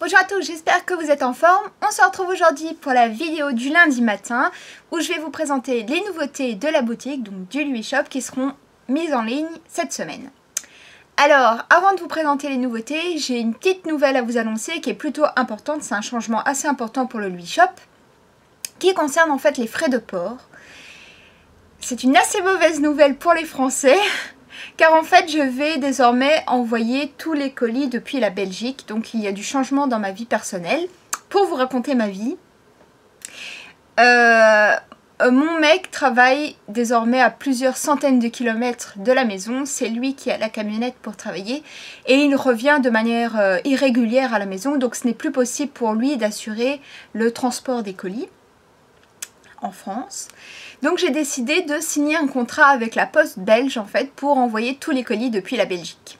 Bonjour à tous, j'espère que vous êtes en forme. On se retrouve aujourd'hui pour la vidéo du lundi matin où je vais vous présenter les nouveautés de la boutique, donc du Louis Shop, qui seront mises en ligne cette semaine. Alors, avant de vous présenter les nouveautés, j'ai une petite nouvelle à vous annoncer qui est plutôt importante. C'est un changement assez important pour le Louis Shop qui concerne en fait les frais de port. C'est une assez mauvaise nouvelle pour les Français. Car en fait, je vais désormais envoyer tous les colis depuis la Belgique. Donc, il y a du changement dans ma vie personnelle. Pour vous raconter ma vie, mon mec travaille désormais à plusieurs centaines de kilomètres de la maison. C'est lui qui a la camionnette pour travailler. Et il revient de manière irrégulière à la maison. Donc, ce n'est plus possible pour lui d'assurer le transport des colis en France. Donc j'ai décidé de signer un contrat avec la poste belge en fait pour envoyer tous les colis depuis la Belgique.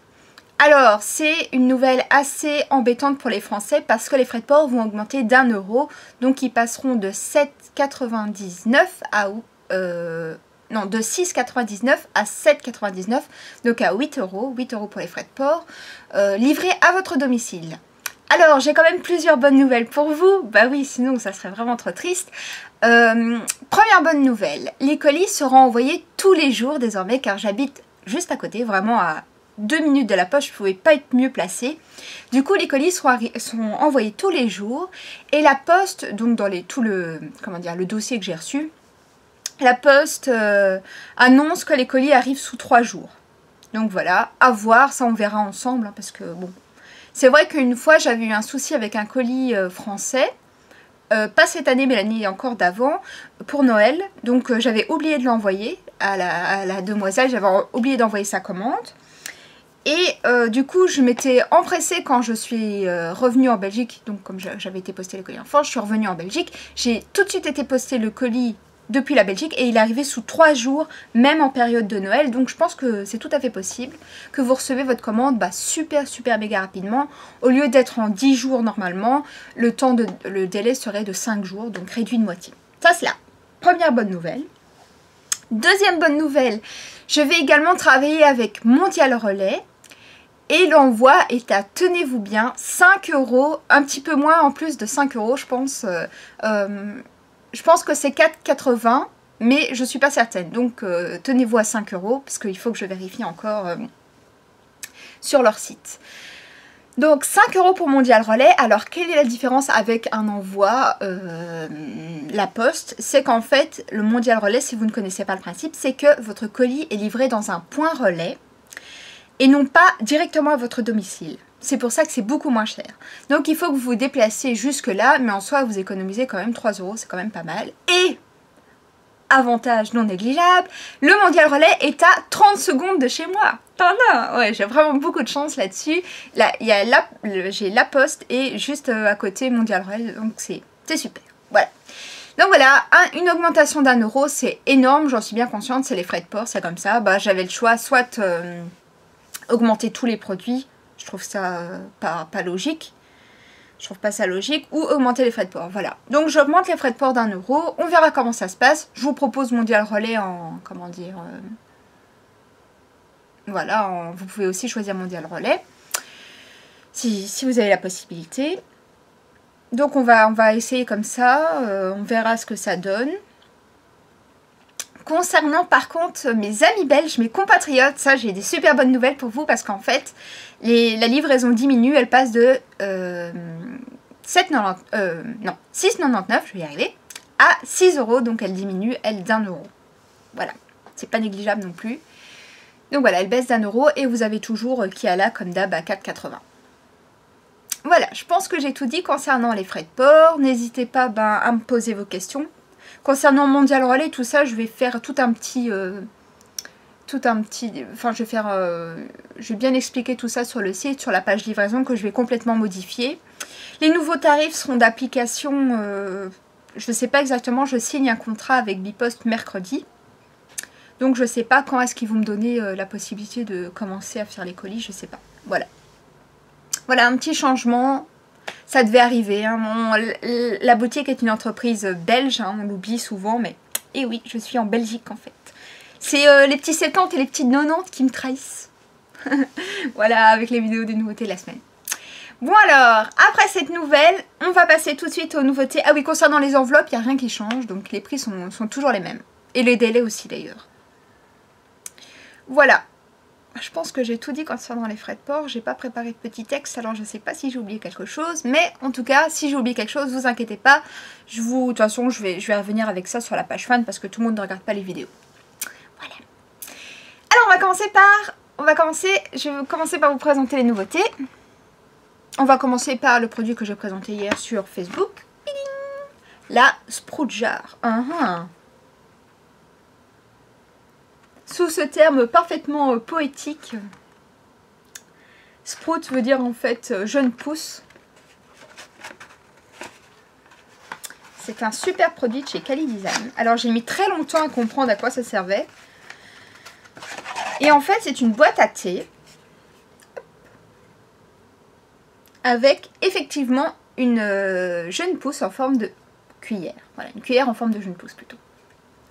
Alors c'est une nouvelle assez embêtante pour les Français parce que les frais de port vont augmenter d'1 €. Donc ils passeront de 7,99 à de 6,99 à 7,99, donc à 8 €, 8 € pour les frais de port, livrés à votre domicile. Alors, j'ai quand même plusieurs bonnes nouvelles pour vous. Bah oui, sinon ça serait vraiment trop triste. Première bonne nouvelle, les colis seront envoyés tous les jours désormais car j'habite juste à côté, vraiment à 2 minutes de la poste, je ne pouvais pas être mieux placée. Du coup, les colis seront envoyés tous les jours et la poste, donc dans le dossier que j'ai reçu, la poste annonce que les colis arrivent sous 3 jours. Donc voilà, à voir, ça on verra ensemble hein, parce que bon... C'est vrai qu'une fois, j'avais eu un souci avec un colis français, pas cette année, mais l'année encore d'avant, pour Noël. Donc, j'avais oublié de l'envoyer à la demoiselle, j'avais oublié d'envoyer sa commande. Et du coup, je m'étais empressée quand je suis revenue en Belgique, donc comme j'avais été poster le colis en France, je suis revenue en Belgique. J'ai tout de suite été poster le colis depuis la Belgique et il est arrivé sous 3 jours, même en période de Noël. Donc je pense que c'est tout à fait possible que vous recevez votre commande super méga rapidement. Au lieu d'être en 10 jours normalement, le délai serait de 5 jours, donc réduit de moitié. Ça c'est la première bonne nouvelle. Deuxième bonne nouvelle, je vais également travailler avec Mondial Relais. Et l'envoi est à, tenez-vous bien, 5 €, un petit peu moins en plus de 5 € je pense. Je pense que c'est 4,80 €, mais je ne suis pas certaine. Donc, tenez-vous à 5 € parce qu'il faut que je vérifie encore sur leur site. Donc, 5 € pour Mondial Relais. Alors, quelle est la différence avec un envoi la poste? C'est qu'en fait, le Mondial Relais, si vous ne connaissez pas le principe, c'est que votre colis est livré dans un point relais et non pas directement à votre domicile. C'est pour ça que c'est beaucoup moins cher. Donc il faut que vous vous déplaciez jusque là, mais en soi vous économisez quand même 3 €, c'est quand même pas mal. Et, avantage non négligeable, le Mondial Relais est à 30 secondes de chez moi. Tada! Ouais, j'ai vraiment beaucoup de chance là-dessus. Là, j'ai la poste et juste à côté Mondial Relais, donc c'est super. Voilà. Donc voilà, une augmentation d'1 €, c'est énorme, j'en suis bien consciente, c'est les frais de port, c'est comme ça. Bah, j'avais le choix, soit augmenter tous les produits, je trouve ça pas logique. Je trouve pas ça logique. Ou augmenter les frais de port. Voilà. Donc j'augmente les frais de port d'1 €. On verra comment ça se passe. Je vous propose Mondial Relais en... Comment dire voilà. Vous pouvez aussi choisir Mondial Relais. Si vous avez la possibilité. Donc on va essayer comme ça. On verra ce que ça donne. Concernant par contre mes amis belges, mes compatriotes, ça j'ai des super bonnes nouvelles pour vous parce qu'en fait la livraison diminue, elle passe de 6,99, je vais y arriver, à 6 €, donc elle diminue elle d'1 €. Voilà, c'est pas négligeable non plus. Donc voilà, elle baisse d'1 € et vous avez toujours Kiala comme d'hab à 4,80 €. Voilà, je pense que j'ai tout dit concernant les frais de port. N'hésitez pas à me poser vos questions. Concernant Mondial Relais, tout ça, je vais faire je vais bien expliquer tout ça sur le site, sur la page livraison que je vais complètement modifier. Les nouveaux tarifs seront d'application, je ne sais pas exactement, je signe un contrat avec Bipost mercredi. Donc je ne sais pas quand est-ce qu'ils vont me donner la possibilité de commencer à faire les colis, je ne sais pas. Voilà. Voilà un petit changement. Ça devait arriver, hein. La boutique est une entreprise belge, hein, on l'oublie souvent, mais et oui, je suis en Belgique en fait. C'est les petits 70 et les petits 90 qui me trahissent. Voilà, avec les vidéos des nouveautés de la semaine. Bon alors, après cette nouvelle, on va passer tout de suite aux nouveautés. Ah oui, concernant les enveloppes, il n'y a rien qui change, donc les prix sont toujours les mêmes. Et les délais aussi d'ailleurs. Voilà. Je pense que j'ai tout dit concernant les frais de port. J'ai pas préparé de petit texte, alors je sais pas si j'ai oublié quelque chose. Mais en tout cas, si j'ai oublié quelque chose, vous inquiétez pas. De toute façon, je vais revenir avec ça sur la page fan parce que tout le monde ne regarde pas les vidéos. Voilà. Alors, je vais commencer par vous présenter les nouveautés. On va commencer par le produit que j'ai présenté hier sur Facebook. La Sprout Jar. Sous ce terme parfaitement poétique, Sprout veut dire en fait jeune pousse. C'est un super produit de chez Cali Design. Alors j'ai mis très longtemps à comprendre à quoi ça servait. Et en fait c'est une boîte à thé avec effectivement une jeune pousse en forme de cuillère. Voilà, une cuillère en forme de jeune pousse plutôt.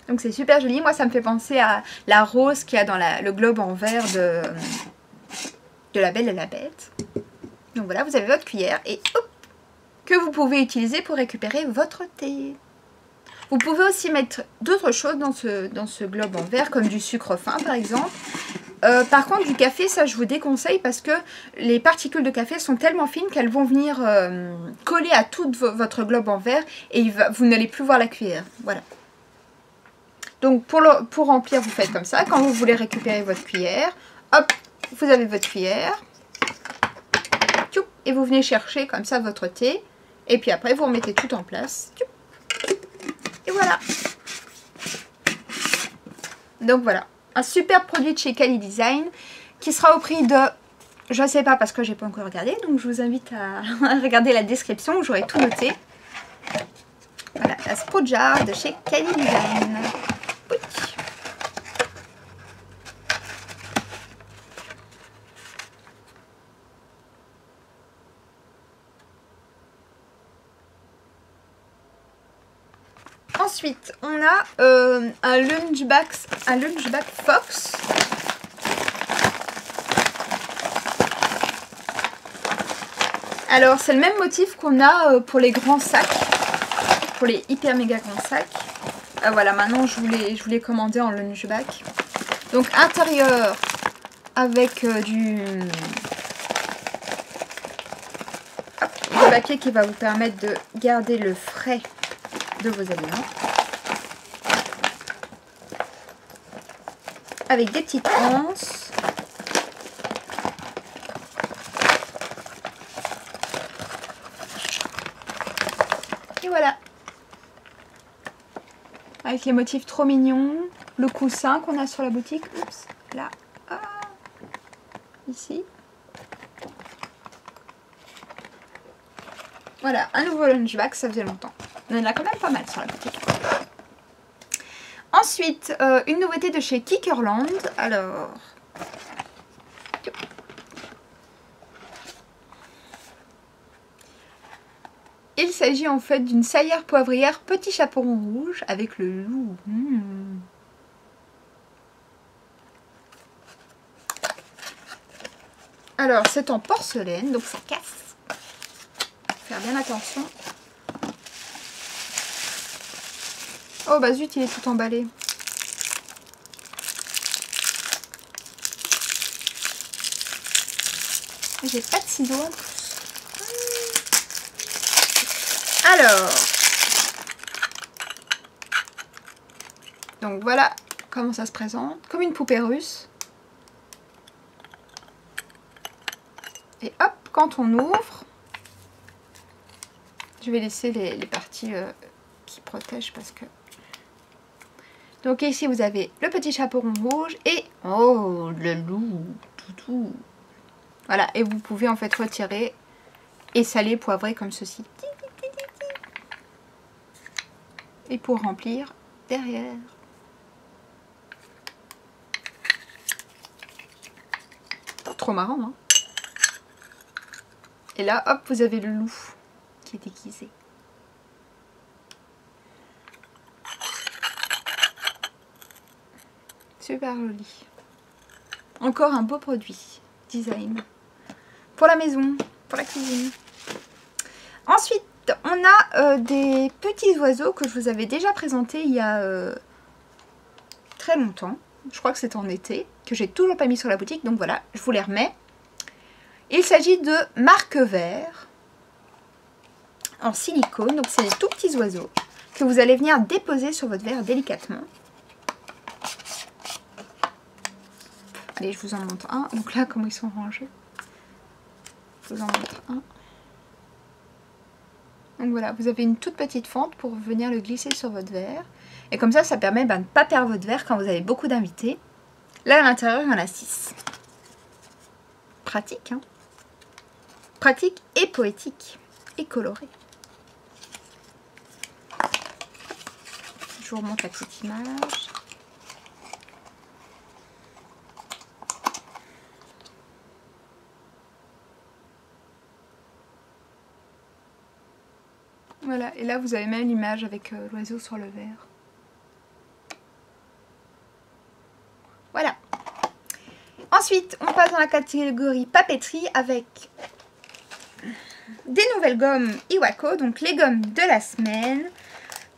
Donc c'est super joli. Moi ça me fait penser à la rose qu'il y a dans le globe en verre de La Belle et la Bête. Donc voilà, vous avez votre cuillère et hop, que vous pouvez utiliser pour récupérer votre thé. Vous pouvez aussi mettre d'autres choses dans ce globe en verre, comme du sucre fin par exemple. Par contre du café, ça je vous déconseille parce que les particules de café sont tellement fines qu'elles vont venir coller à tout votre globe en verre et vous n'allez plus voir la cuillère. Voilà. Donc pour remplir, vous faites comme ça. Quand vous voulez récupérer votre cuillère, hop, vous avez votre cuillère. Et vous venez chercher comme ça votre thé. Et puis après, vous remettez tout en place. Et voilà. Donc voilà. Un super produit de chez Cali Design qui sera au prix de... Je ne sais pas parce que j'ai pas encore regardé. Donc je vous invite à regarder la description où j'aurai tout noté. Voilà, la Sprout Jar de chez Cali Design. Oui. Ensuite, on a un lunchback Fox. Alors, c'est le même motif qu'on a pour les grands sacs, pour les hyper méga grands sacs. Voilà, maintenant je vous l'ai commandé en lunchback. Donc, intérieur avec du papier qui va vous permettre de garder le frais de vos aliments. Avec des petites anses. Et voilà. Avec les motifs trop mignons. Le coussin qu'on a sur la boutique. Oups, là. Ah, ici. Voilà, un nouveau lunchback, ça faisait longtemps. On en a quand même pas mal sur la boutique. Ensuite, une nouveauté de chez Kickerland. Alors, il s'agit en fait d'une salière poivrière petit chaperon rouge avec le loup. Alors, c'est en porcelaine, donc ça casse. Faire bien attention. Oh bah zut, il est tout emballé. J'ai pas de ciseaux en plus. Alors. Donc voilà comment ça se présente. Comme une poupée russe. Et hop, quand on ouvre, je vais laisser les parties qui protègent parce que... Donc ici vous avez le petit chaperon rouge et... Oh, le loup, toutou. Voilà, et vous pouvez en fait retirer et saler, poivrer comme ceci. Et pour remplir derrière. Trop marrant, hein. Et là, hop, vous avez le loup qui est déguisé. Super joli. Encore un beau produit. Design. Pour la maison, pour la cuisine. Ensuite, on a des petits oiseaux que je vous avais déjà présentés il y a très longtemps. Je crois que c'était en été, que j'ai toujours pas mis sur la boutique. Donc voilà, je vous les remets. Il s'agit de marque-vert en silicone. Donc c'est des tout petits oiseaux que vous allez venir déposer sur votre verre délicatement. Allez, je vous en montre un. Donc là, comment ils sont rangés. Je vous en montre un. Donc voilà, vous avez une toute petite fente pour venir le glisser sur votre verre. Et comme ça permet de ne pas perdre votre verre quand vous avez beaucoup d'invités. Là, à l'intérieur, il y en a 6. Pratique, hein. Pratique et poétique. Et coloré. Je vous remonte la petite image. Voilà, et là vous avez même l'image avec l'oiseau sur le verre. Voilà. Ensuite, on passe dans la catégorie papeterie avec des nouvelles gommes Iwako, donc les gommes de la semaine.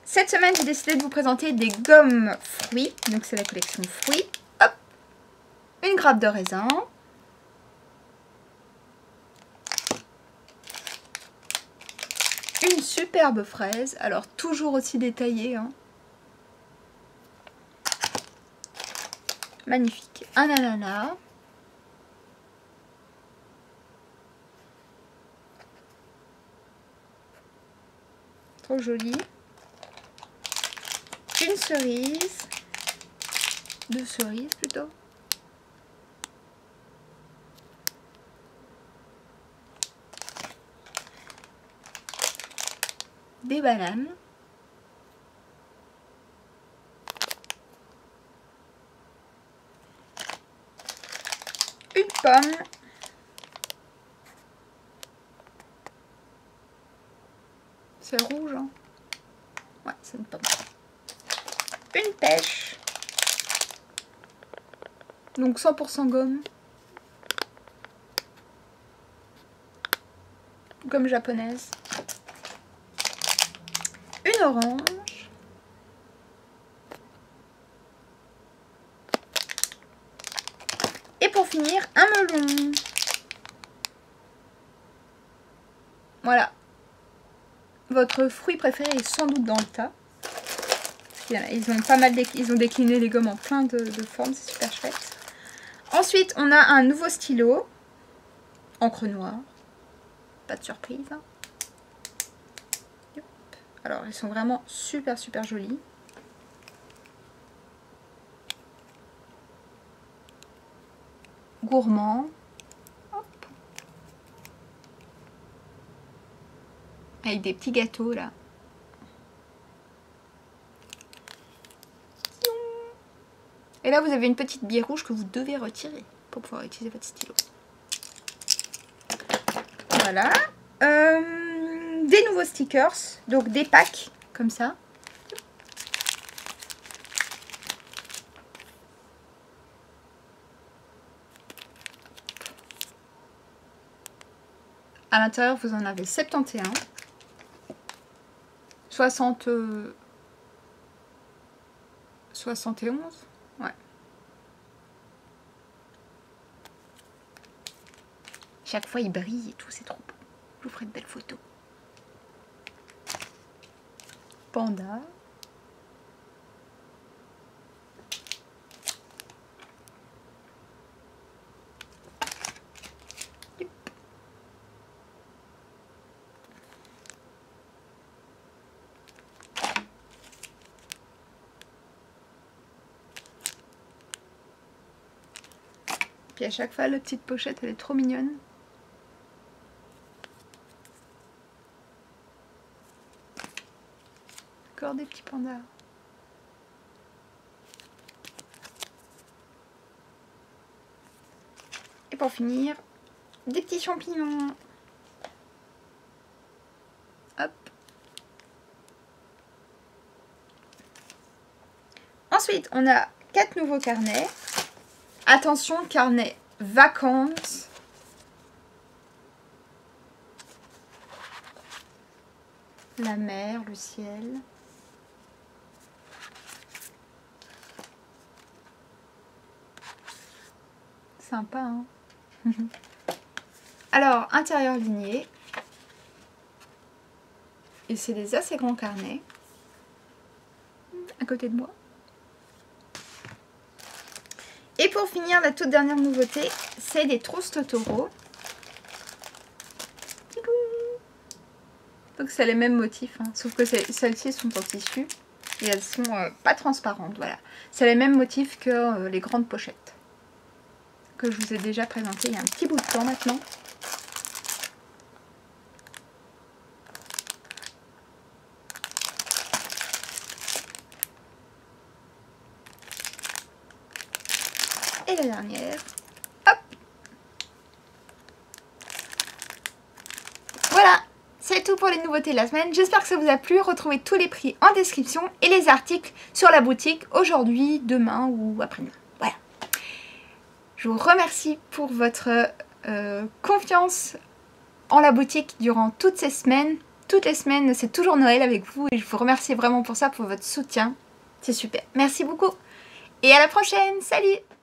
Cette semaine, j'ai décidé de vous présenter des gommes fruits, donc c'est la collection fruits. Hop, une grappe de raisin. Une superbe fraise, alors toujours aussi détaillée, hein. Magnifique. Un ananas. Trop joli. Une cerise. 2 cerises plutôt. Des bananes. Une pomme. C'est rouge, hein? Ouais, c'est une pomme. Une pêche. Donc 100% gomme. Gomme japonaise. Une orange. Et pour finir, un melon. Voilà. Votre fruit préféré est sans doute dans le tas. Ils ont pas mal ils ont décliné les gommes en plein de formes, c'est super chouette. Ensuite, on a un nouveau stylo. Encre noire. Pas de surprise. Hein. Alors, ils sont vraiment super jolis. Gourmand. Hop. Avec des petits gâteaux là. Et là, vous avez une petite bille rouge que vous devez retirer pour pouvoir utiliser votre stylo. Voilà. Des nouveaux stickers, donc des packs comme ça. À l'intérieur, vous en avez 71. 71. Ouais. Chaque fois, il brille et tout, c'est trop beau. Je vous ferai de belles photos. Panda. Puis à chaque fois, la petite pochette, elle est trop mignonne. Encore des petits pandas. Et pour finir, des petits champignons. Hop. Ensuite, on a 4 nouveaux carnets. Attention, carnet vacances. La mer, le ciel. Sympa, hein. Alors, intérieur ligné. Et c'est des assez grands carnets. À côté de moi. Et pour finir, la toute dernière nouveauté, c'est des trousses Totoro. Donc c'est les mêmes motifs, hein, sauf que celles-ci sont en tissu et elles sont pas transparentes, voilà. C'est les mêmes motifs que les grandes pochettes que je vous ai déjà présentées il y a un petit bout de temps maintenant. Et la dernière, hop! Voilà! C'est tout pour les nouveautés de la semaine. J'espère que ça vous a plu. Retrouvez tous les prix en description et les articles sur la boutique aujourd'hui, demain ou après-demain. Voilà. Je vous remercie pour votre confiance en la boutique durant toutes ces semaines. Toutes les semaines, c'est toujours Noël avec vous et je vous remercie vraiment pour ça, pour votre soutien. C'est super. Merci beaucoup et à la prochaine. Salut!